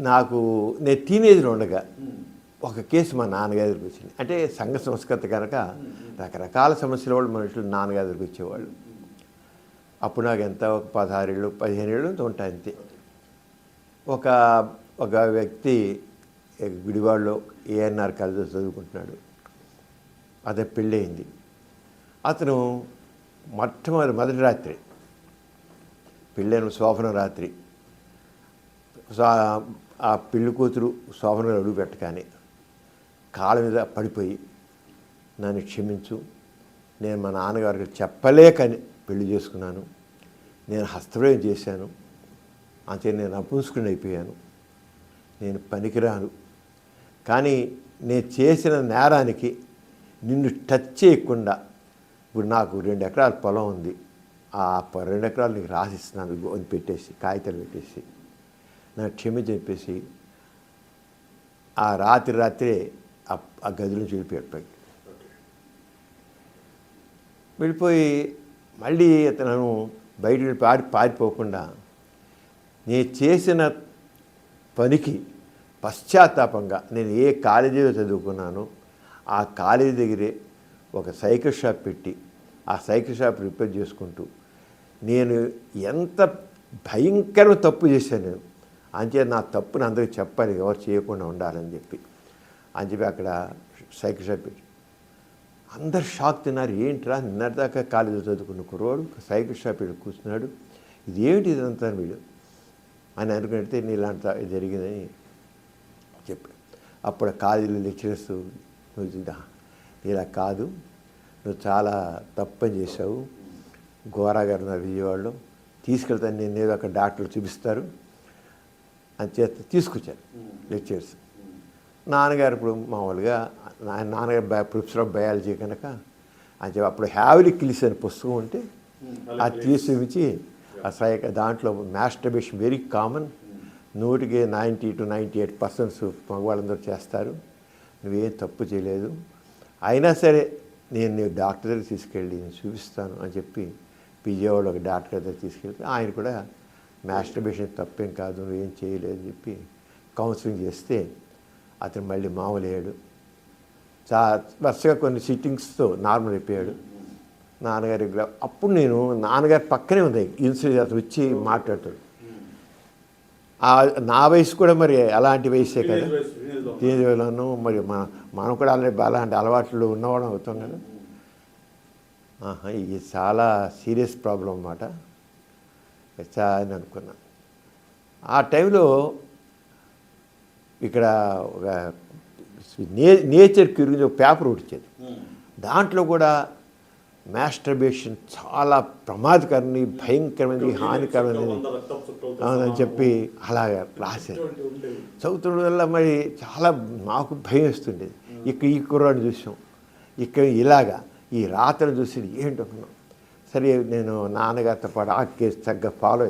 నాకు నేను టీనేజ్లో ఉండగా ఒక కేసు మా నాన్నగారి దగ్గరికి వచ్చింది. అంటే సంఘ సంస్కృతి కనుక రకరకాల సమస్యల వాళ్ళు మనుషులు నాన్నగారి దగ్గరికి వచ్చేవాళ్ళు. అప్పుడు నాకు ఎంత ఒక 16 ఏళ్ళు 15 ఏళ్ళు ఉంటాయి అంతే. ఒక ఒక వ్యక్తి గుడివాడలో ఏఎన్ఆర్ కాలేజీలో చదువుకుంటున్నాడు. అతను పెళ్ళయింది. అతను మొదటి రాత్రి పెళ్ళైన శోభన రాత్రి ఆ పెళ్లి కూతురు శోభనలో అడుగు పెట్టగానే కాళ్ళ మీద పడిపోయి నన్ను క్షమించు, నేను మా నాన్నగారికి చెప్పలేకని పెళ్లి చేసుకున్నాను, నేను హస్తప్రయోగం చేశాను, అంతే నేను అపుంసుకుని అయిపోయాను, నేను పనికిరాను, కానీ నేను చేసిన నేరానికి నిన్ను టచ్ చేయకుండా ఇప్పుడు నాకు 2 ఎకరాల పొలం ఉంది, ఆ 2 ఎకరాలు నీకు రాసిస్తున్నాను అని పెట్టేసి కాగితాలు పెట్టేసి నాకు క్షమించి చెప్పేసి ఆ రాత్రే ఆ గది నుంచి వెళ్ళిపోయి మళ్ళీ అతను బయట పారిపోకుండా నేను చేసిన పనికి పశ్చాత్తాపంగా నేను ఏ కాలేజీలో చదువుకున్నానో ఆ కాలేజీ దగ్గరే ఒక సైకిల్ షాప్ పెట్టి ఆ సైకిల్ షాప్ రిపేర్ చేసుకుంటూ నేను ఎంత భయంకరమైన తప్పు చేశాను నేను, అంతే నా తప్పుని అందరికీ చెప్పాలి, ఎవరు చేయకుండా ఉండాలని చెప్పి అక్కడ సైకిల్ షాప్ పెట్టి అందరు షాక్ తిన్నారు. ఏంట్రా నిన్నటిదాకా కాలేజీలో చదువుకున్న కుర్రోడు సైకిల్ షాప్ పెట్టి కూర్చున్నాడు, ఇది ఏమిటి ఇదంతా వీడు అని అనుకుంటే నీ ఇలాంటి జరిగిందని చెప్పి అప్పుడు కాలేజీలో లెక్చరర్స్ నువ్వు ఇలా కాదు, నువ్వు చాలా తప్పని చేశావు, గోరా గారు నా విజయవాడలో తీసుకెళ్తాను, నేను ఏదో అక్కడ డాక్టర్లు చూపిస్తారు అని చేస్తే తీసుకొచ్చాను లెక్చర్స్. నాన్నగారు ఇప్పుడు మామూలుగా నాన్నగారు ప్రొఫెసర్ ఆఫ్ బయాలజీ కనుక అని చెప్పి అప్పుడు హ్యావ్లీ కిల్స్ అనే పుస్తకం ఉంటే అది తీసుకొచ్చి ఆ దాంట్లో మాస్టర్బేషన్ వెరీ కామన్, 100కి 90 to 98% మగవాళ్ళందరూ చేస్తారు, నువ్వేం తప్పు చేయలేదు, అయినా సరే నేను డాక్టర్ దగ్గర తీసుకెళ్ళి నేను చూపిస్తాను అని చెప్పి విజయవాడలో ఒక డాక్టర్ దగ్గర తీసుకెళ్తే ఆయన కూడా మాస్టర్బేషన్ తప్పేం కాదు, నువ్వేం చేయలేదు అని చెప్పి కౌన్సిలింగ్ చేస్తే అతను మళ్ళీ మామూలు అయ్యాడు. వరుసగా కొన్ని సిట్టింగ్స్తో నార్మల్ అయిపోయాడు. నాన్నగారి అప్పుడు నేను నాన్నగారి పక్కనే ఉంది ఇన్సూరెన్స్ అతను వచ్చి మాట్లాడతాడు. నా వయసు కూడా మరి అలాంటి వయసే కదా, టీనేజ్లోనూ మరి మనం కూడా అలాంటి అలవాట్లు ఉన్నవాళ్ళం అవుతాం కదా. ఇది చాలా సీరియస్ ప్రాబ్లం అన్నమాట అని అనుకున్నాను. ఆ టైంలో ఇక్కడ ఒక నేచర్ క్యూరింగ్ ఒక పేపర్ వచ్చేది, దాంట్లో కూడా మాస్టర్బేషన్ చాలా ప్రమాదకరమైనది, భయంకరమైనది, హానికరమైనది అని చెప్పి అలాగా రాశారు. చదువుతుండడం వల్ల మరి చాలా మాకు భయం వేస్తుండేది. ఈ కుర్రాడిని చూసాం, ఇక్కడ ఇలాగా ఈ రాత్రిని చూసి ఏంటనుకున్నాం. సరే నేను నాన్నగారితో పాటు ఆ కేసు తగ్గ ఫాలో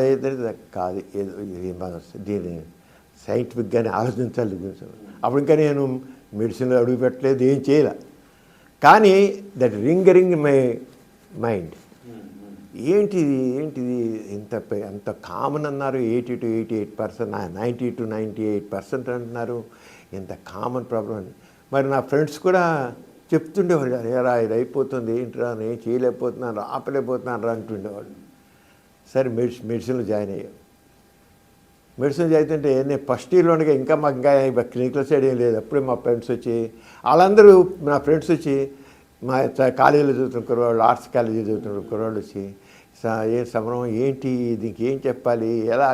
అయితే కాదు, ఏదో ఇది దీన్ని సైంటిఫిక్గానే ఆలోచించాలి. అప్పుడు ఇంకా నేను మెడిసిన్లో అడుగు పెట్టలేదు, ఏం చేయలే. కానీ దట్ రింగ్ మై మైండ్, ఏంటిది ఎంత కామన్ అన్నారు, 80 to 88%, 90 to 98% అంటున్నారు, ఇంత కామన్ ప్రాబ్లం అని. మరి నా ఫ్రెండ్స్ కూడా చెప్తుండేవాళ్ళు, అరేరా ఇది అయిపోతుంది, ఏంటిరా నేను చేయలేకపోతున్నాను, ఆపలేకపోతున్నాను రా అంటుండేవాళ్ళు. సరే మెడిసిన్లో జాయిన్ అయ్యాం. మెడిసిన్ చదువుతుంటే నేను ఫస్ట్ ఇయర్లో ఉండగా ఇంకా మాకు ఇంకా క్లినికల్ సైడ్ ఏం లేదు. అప్పుడే మా ఫ్రెండ్స్ వచ్చి వాళ్ళందరూ నా ఫ్రెండ్స్ వచ్చి మా కాలేజీలో చదువుతున్న కుర్రవాళ్ళు, ఆర్ట్స్ కాలేజీలో చదువుతున్న కుర్రవాళ్ళు వచ్చి ఏం సమరం ఏంటి, దీనికి ఏం చెప్పాలి, ఎలా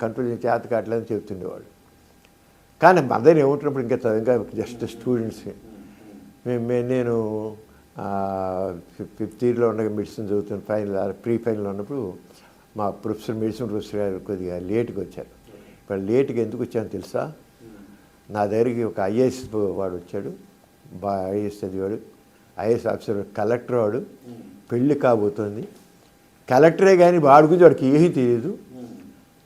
కంట్రోల్ చేత కావట్లేదని చెప్తుండేవాళ్ళు. కానీ మదర్ ఏముంటున్నప్పుడు ఇంకా జస్ట్ స్టూడెంట్స్. నేను 5th ఇయర్లో ఉండగా మెడిసిన్ చదువుతున్న ప్రీ ఫైనల్ ఉన్నప్పుడు మా మెడిసిన్ ప్రొఫెసర్ గారు కొద్దిగా లేట్గా వచ్చారు. ఇప్పుడు లేట్గా ఎందుకు వచ్చానో తెలుసా, నా దగ్గరికి ఒక ఐఏఎస్ వాడు వచ్చాడు, ఐఏఎస్ చదివాడు, ఐఏఎస్ ఆఫీసర్, కలెక్టర్ వాడు, పెళ్ళి కాబోతుంది, కలెక్టరే కానీ వాడి గురించి వాడికి ఏమీ తెలియదు,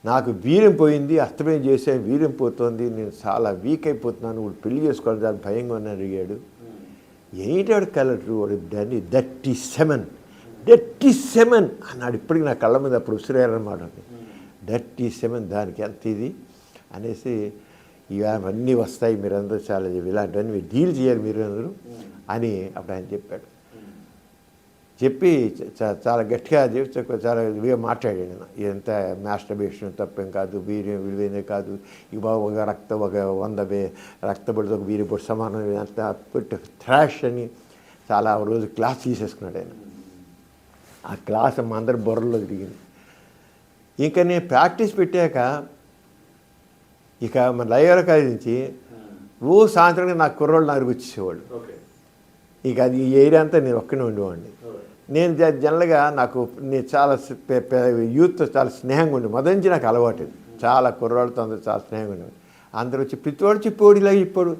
నాకు వీర్యం పోయింది, అస్తమయం చేశాను, వీర్యం పోతుంది, నేను చాలా వీక్ అయిపోతున్నాను, వాడు పెళ్లి చేసుకోవాలి చాలా భయంగా అని అడిగాడు. ఏంటి వాడు కలెక్టర్, వాడు 37 డర్టీ సెమెన్ అన్నాడు. ఇప్పటికి నా కళ్ళ మీద అప్పుడు ఉసిరేరన్నమాట. డర్టీ సెమెన్ దానికి ఎంత ఇది అనేసి, ఇవన్నీ వస్తాయి, మీరందరూ చాలా ఇలాంటివన్నీ మీరు డీల్ చేయాలి మీరు అందరూ అని అప్పుడు ఆయన చెప్పాడు. చెప్పి చాలా గట్టిగా చాలా ఇదిగా మాట్లాడాడు. ఇదంతా మాస్టర్బేషన్ తప్పేం కాదు, వీర్యం విలువైనదే కాదు, ఇక ఒక 100 రక్తపడితో ఒక వీరి పొడి సమానం అంతా పెట్టి థ్రాష్ అని చాలా రోజు క్లాస్ తీసేసుకున్నాడు ఆయన. ఆ క్లాస్ మా అందరి బుర్రలో తిరిగింది. ఇంకా నేను ప్రాక్టీస్ పెట్టాక ఇక మన లయోలా కాలేజ్ నుంచి రోజు సాయంత్రం నాకు కుర్రోళ్ళు నలుగురు వచ్చేసేవాళ్ళు. ఇక అది ఈ ఏరియా అంతా నేను ఒక్కనే ఉండేవాడిని. నేను జనరల్గా నేను చాలా యూత్తో చాలా స్నేహంగా ఉండే, మొదటి నుంచి నాకు అలవాటు. చాలా కుర్రాళ్ళతో అందరూ చాలా స్నేహంగా ఉండేవాడు. అందరూ వచ్చి ప్రతివాడు చెప్పేవాడు, ఇలా ఇప్పుడు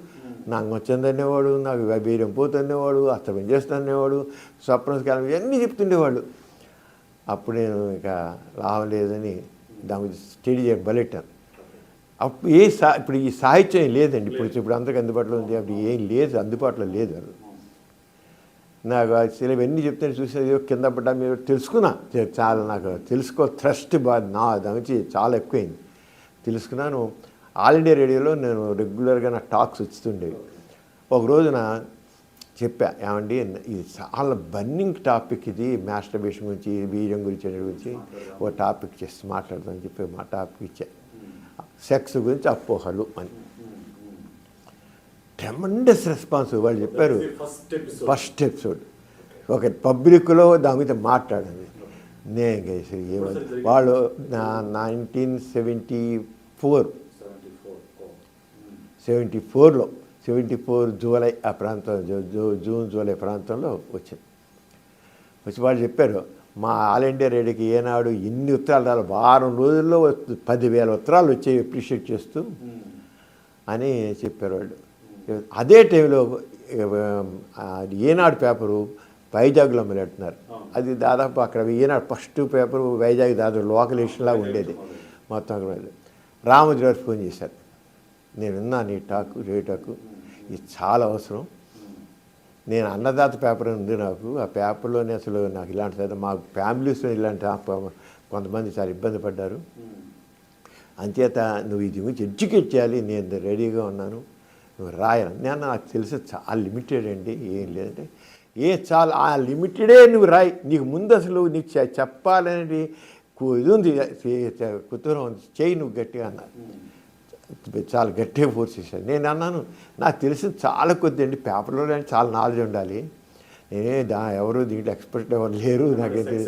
నాకు వచ్చిందనేవాడు, నాకు బీరం పోతుండేవాడు, అస్తమం చేస్తుండేవాడు, స్వప్నకాలం ఇవన్నీ చెప్తుండేవాళ్ళు. అప్పుడు నేను ఇక లాభం లేదని దాని గురించి స్టడీ చేయడం బలెట్టాను. అప్పుడు ఇప్పుడు ఈ సాహిత్యం లేదండి, ఇప్పుడు అందరికి అందుబాటులో ఉంది. అప్పుడు ఏం లేదు, అందుబాటులో లేదు. అది నాకు అసలు ఇవన్నీ చెప్తే చూసేది కింద పడ్డా మీరు తెలుసుకున్నా, చాలా నాకు థ్రస్ట్ నా దాని గురించి చాలా ఎక్కువైంది తెలుసుకున్నాను. ఆల్ ఇండియా రేడియోలో నేను రెగ్యులర్గా నా టాక్స్ వచ్చుతుండేవి. ఒక రోజున చెప్పా, ఏమండి ఇది చాలా బర్నింగ్ టాపిక్, ఇది మాస్టర్బేషన్ గురించి, వీర్యం గురించి ఓ టాపిక్ చేసి మాట్లాడదామని చెప్పి మా టాపిక్ ఇచ్చా, సెక్స్ గురించి అపోహలు అని. Tremendous response. వాళ్ళు చెప్పారు ఫస్ట్ ఎపిసోడ్ ఒక పబ్లిక్లో దాని మీద మాట్లాడాలి. నేను ఏమని వాళ్ళు 1974లో 74 జూలై ఆ ప్రాంతం, జూన్ జూలై ప్రాంతంలో వచ్చింది. వచ్చి వాళ్ళు చెప్పారు, మా ఆల్ ఇండియా రేడియోకి ఏనాడు ఇన్ని ఉత్తరాలు రాలి, వారం రోజుల్లో 10,000 ఉత్తరాలు వచ్చాయి అప్రిషియేట్ చేస్తూ అని చెప్పారు వాళ్ళు. అదే టైంలో ఏనాడు పేపరు వైజాగ్లో మొదలెడుతున్నారు. అది దాదాపు అక్కడ ఏనాడు ఫస్ట్ పేపరు వైజాగ్ దాదాపు లోకల్ ఎడిషన్లా ఉండేది మొత్తం. రామోజీ గారు ఫోన్ చేశారు, నేను విన్నాను ఈ రేటాకు, ఇది చాలా అవసరం. నేను అన్నదాత పేపర్ ఉంది నాకు, ఆ పేపర్లోనే అసలు నాకు ఇలాంటి మా ఫ్యామిలీస్లో ఇలాంటి కొంతమంది చాలా ఇబ్బంది పడ్డారు, అంచేత నువ్వు ఇది గురించి ఎడ్యుకేట్ చేయాలి, నేను రెడీగా ఉన్నాను, నువ్వు రాయాలి. నాకు తెలిసి చాలా లిమిటెడ్ అండి, ఏం లేదంటే చాలా ఆ లిమిటెడే నువ్వు రాయి, నీకు ముందు అసలు నీకు చెప్పాలనేది ఇది ఉంది, కుతూహలం ఉంది, చేయి నువ్వు గట్టిగా అన్నారు. చాలా గట్టిగా ఫోర్స్ చేశాను. నేను అన్నాను, నాకు తెలిసింది చాలా కొద్ది అండి, పేపర్లో చాలా నాలెడ్జ్ ఉండాలి, నేనే ఎవరు దీంట్లో ఎక్స్పర్ట్ ఎవరు లేరు, నాకైతే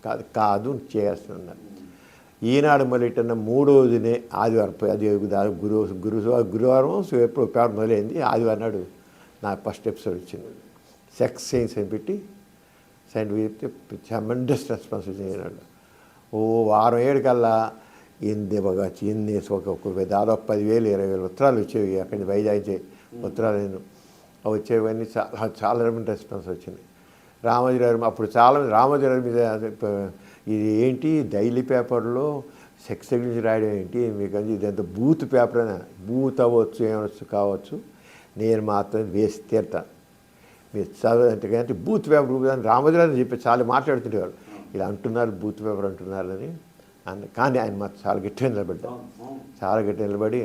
కాదు కాదు చేస్తున్నారు. ఈనాడు మొదలెట్టిన 3వ రోజునే ఆదివారం, అది గురువారం ఎప్పుడు పేపర్ మొదలైంది, ఆదివారం నాడు నాకు ఫస్ట్ ఎపిసోడ్ వచ్చింది. సెక్స్ సైన్స్ అని పెట్టి చెప్తే ట్రెమెండస్ రెస్పాన్స్ వచ్చింది. ఈనాడు వారం 7 కల్లా ఎన్ని దాదాపు 10,000 20,000 ఉత్తరాలు వచ్చేవి అక్కడి నుంచి వైజాగ్ ఉత్తరాలు వచ్చేవన్నీ చాలా రెస్పాన్స్ వచ్చింది. రామోజీ గారు అప్పుడు చాలామంది రామోజీ గారి మీద ఇది ఏంటి డైలీ పేపర్లో సెక్స్ గురించి రాయడం ఏంటి మీకు, ఇదంతా బూత్ పేపర్ అని, బూత్ అవ్వచ్చు ఏమవచ్చు కావచ్చు, నేను మాత్రం వేసి తీరుతాను, మీరు చదవంటే బూత్ పేపర్ అని రామోజీ గారు చెప్పి చాలా మాట్లాడుతుండేవారు, ఇలా అంటున్నారు బూత్ పేపర్ అంటున్నారని. కానీ ఆయన మాత్రం చాలా గట్టిగా నిలబడి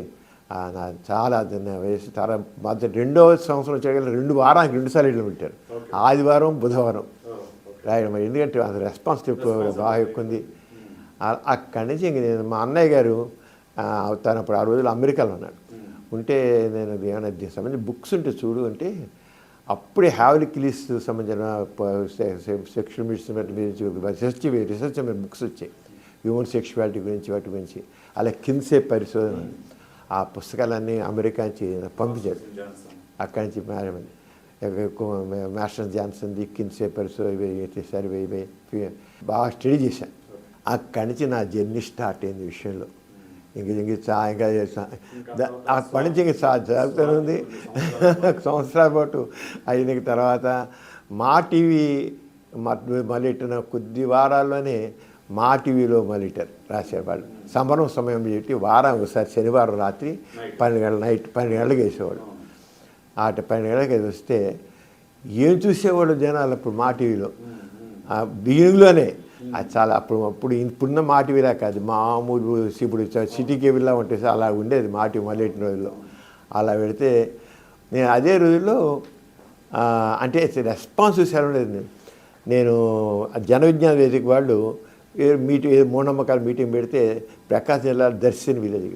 చాలా వేసి చాలా మధ్య 2వ సంవత్సరం చేయగల 2 వారానికి 2 సార్లు పెట్టారు, ఆదివారం బుధవారం రాయడం. ఎందుకంటే అది రెస్పాన్స్ బాగా ఎక్కువ ఉంది. అక్కడి నుంచి ఇంక నేను మా అన్నయ్య గారు తను అప్పుడు ఆ రోజులు అమెరికాలో ఉన్నాడు, ఉంటే నేను ఏమైనా దీనికి సంబంధించి బుక్స్ ఉంటే చూడు అంటే అప్పుడే హ్యావ్లిక్లీస్ సంబంధించిన సెక్షువల్ రీసెర్చ్ బుక్స్ వచ్చాయి, హ్యూమన్ సెక్షువాలిటీ గురించి వాటి గురించి. అలా కిన్సే పరిశోధన, ఆ పుస్తకాలన్నీ అమెరికా నుంచి పంపించారు. అక్కడి నుంచి మాస్టర్ జాన్సన్ది కిన్సే పరిశోధన బాగా స్టడీ చేశాను. అక్కడి నుంచి నా జర్నీ స్టార్ట్ అయింది విషయంలో. ఇంకా అప్పటి నుంచి ఇంక జరుగుతూనే ఉంది. సంవత్సరాల పాటు అయిన తర్వాత మా టీవీ మొదలెట్టిన కొద్ది వారాల్లోనే మా టీవీలో మొదలెట్టారు రాశారు వాళ్ళు. సంబరం సమయం పెట్టి వారం ఒకసారి శనివారం రాత్రి 12 గంటల నైట్ 12 గంటలకు వేసేవాడు. 12 గంటలకు వస్తే ఏం చూసేవాళ్ళు జనాలు అప్పుడు మా టీవీలో బిగినింగ్లోనే. అది చాలా అప్పుడు ఇప్పుడున్న మా టీవీలా కాదు, మామూలు ఇప్పుడు సిటీ కేబుల్లా ఉంటుంది, అలా ఉండేది మా టీవీ మొదలెట్టిన రోజుల్లో. అలా పెడితే నేను అదే రోజుల్లో అంటే రెస్పాన్స్ చూసాను లేదు. నేను జన విజ్ఞాన వేదిక వాళ్ళు మూఢనమ్మకాల మీటింగ్ పెడితే ప్రకాశం జిల్లా దర్శి విలేజ్,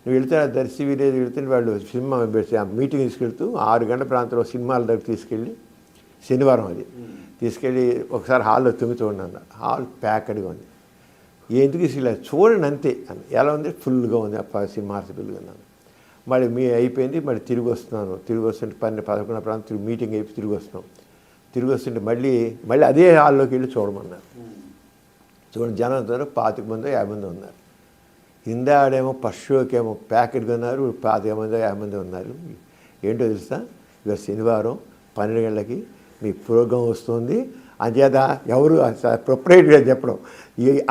నువ్వు వెళ్తే ఆ దర్శి విలేజ్ వెళ్తే వాళ్ళు సినిమా పెడితే ఆ మీటింగ్ తీసుకెళ్తూ 6 గంటల ప్రాంతంలో సినిమాల దగ్గర తీసుకెళ్ళి, శనివారం అది తీసుకెళ్ళి ఒకసారి హాల్లో తొంగి అన్న హాల్ ప్యాక్డ్గా ఉంది. ఎందుకు ఇలా చూడండి అంతే ఎలా ఉంది, ఫుల్గా ఉంది సినిమా ఫుల్గా ఉన్నాను. మళ్ళీ అయిపోయింది, మళ్ళీ తిరిగి వస్తున్నాను. తిరిగి వస్తుంటే 11 ప్రాంతం మీటింగ్ అయిపోయి తిరిగి వస్తుంటే మళ్ళీ అదే హాల్లోకి వెళ్ళి చూడమన్నారు. చూడండి జనం అంటారు 25 మందో 50 మంది ఉన్నారు. ఇందాడేమో ఫస్ట్ షోకేమో ప్యాకెట్గా ఉన్నారు, 25 మందో 50 మంది ఉన్నారు. ఏంటో తెలుసా, ఇక శనివారం 12 గంటలకి మీ ప్రోగ్రాం వస్తుంది, అంచేత ఎవరు ప్రొపరేటర్గా చెప్పడం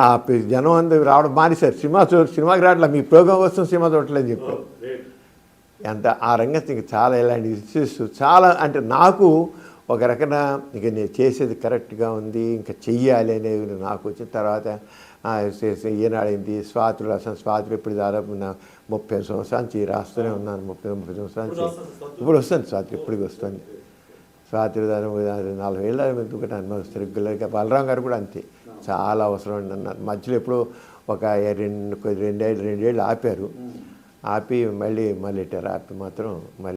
ఆ జనం అందరూ రావడం మానేశారు. సినిమాకి రావట్లే, మీ ప్రోగ్రాం వస్తుంది, సినిమా చూడట్లేదని చెప్పారు. ఎంత ఆ రంగం చాలా ఇలాంటి ఇష్యూస్ చాలా, అంటే నాకు ఒక రకమైన ఇక నేను చేసేది కరెక్ట్గా ఉంది, ఇంకా చెయ్యాలి అనేది నాకు వచ్చిన తర్వాత ఏనాడైంది స్వాతులు రాసాను. స్వాతులు ఇప్పుడు దాదాపు 30 సంవత్సరాల నుంచి రాస్తూనే ఉన్నాను. 30 సంవత్సరాల నుంచి ఇప్పుడు వస్తుంది స్వాతులు, ఇప్పటికి వస్తుంది స్వాతులు. దాదాపు 40 ఏళ్ళ ఎందుకంటే అనుభవిస్తారు రెగ్యులర్గా. బలరాం గారు కూడా అంతే, చాలా అవసరం అండి అన్నారు. మధ్యలో ఎప్పుడో ఒక 2 ఏళ్ళు ఆపారు, ఆపి మళ్ళీ ఎట్టారు, ఆపి మాత్రం మళ్ళీ